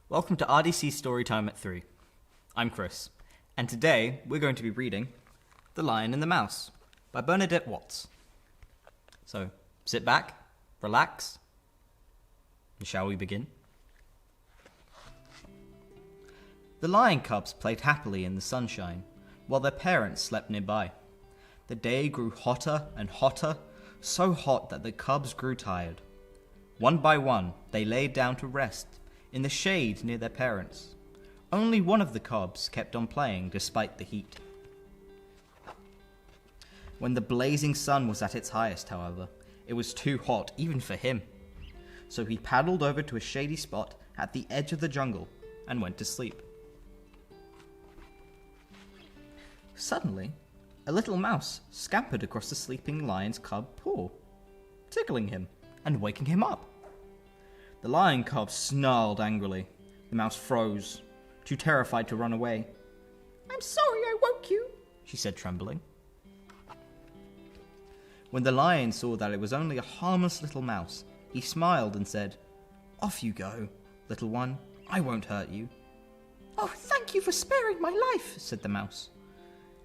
Welcome to Rddc Storytime at 3. I'm Chris, and today we're going to be reading The Lion and the Mouse by Bernadette Watts. So, sit back, relax, and shall we begin? The lion cubs played happily in the sunshine, while their parents slept nearby. The day grew hotter and hotter, so hot that the cubs grew tired. One by one, they laid down to rest in the shade near their parents. Only one of the cubs kept on playing despite the heat. When the blazing sun was at its highest, however, it was too hot even for him. So he paddled over to a shady spot at the edge of the jungle and went to sleep. Suddenly, a little mouse scampered across the sleeping lion's cub paw, tickling him and waking him up. The lion cub snarled angrily. The mouse froze, too terrified to run away. "I'm sorry I woke you," she said, trembling. When the lion saw that it was only a harmless little mouse, he smiled and said, "Off you go, little one. I won't hurt you." "Oh, thank you for sparing my life," said the mouse.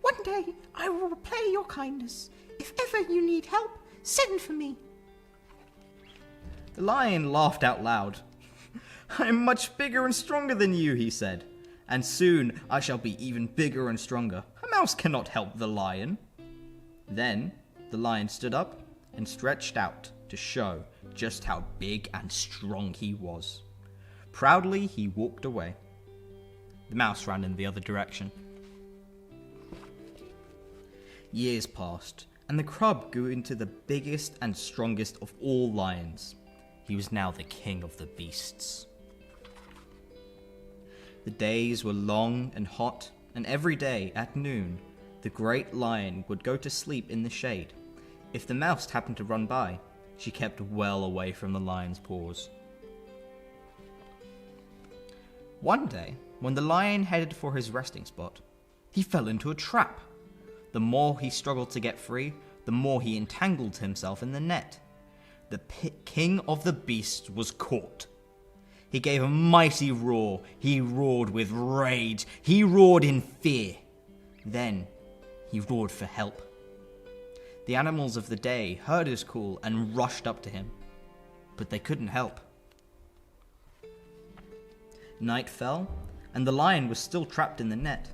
"One day I will repay your kindness. If ever you need help, send for me." The lion laughed out loud. "I'm much bigger and stronger than you," he said, "and soon I shall be even bigger and stronger. A mouse cannot help the lion." Then the lion stood up and stretched out to show just how big and strong he was. Proudly he walked away. The mouse ran in the other direction. Years passed, and the cub grew into the biggest and strongest of all lions. He was now the king of the beasts. The days were long and hot, and every day at noon, the great lion would go to sleep in the shade. If the mouse happened to run by, she kept well away from the lion's paws. One day, when the lion headed for his resting spot, he fell into a trap. The more he struggled to get free, the more he entangled himself in the net. The king of the beasts was caught. He gave a mighty roar. He roared with rage. He roared in fear. Then he roared for help. The animals of the day heard his call and rushed up to him, but they couldn't help. Night fell, and the lion was still trapped in the net.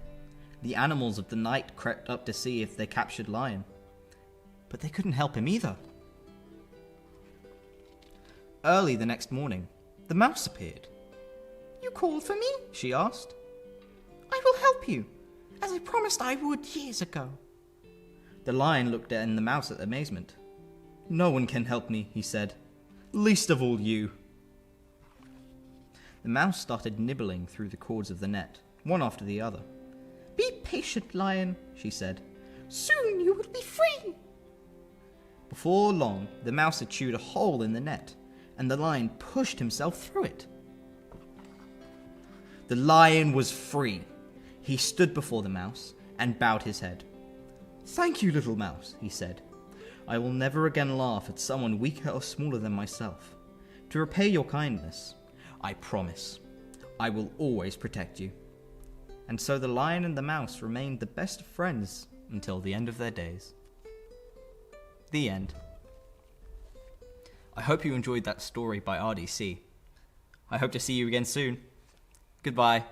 The animals of the night crept up to see if the captured lion, but they couldn't help him either. Early the next morning, the mouse appeared. "You called for me?" she asked. "I will help you, as I promised I would years ago." The lion looked at the mouse in amazement. "No one can help me," he said, "least of all you." The mouse started nibbling through the cords of the net, one after the other. "Be patient, lion," she said. "Soon you will be free." Before long, the mouse had chewed a hole in the net, and the lion pushed himself through it. The lion was free. He stood before the mouse and bowed his head. "Thank you, little mouse," he said. "I will never again laugh at someone weaker or smaller than myself. To repay your kindness, I promise I will always protect you." And so the lion and the mouse remained the best of friends until the end of their days. The end. I hope you enjoyed that story by Rddc. I hope to see you again soon. Goodbye.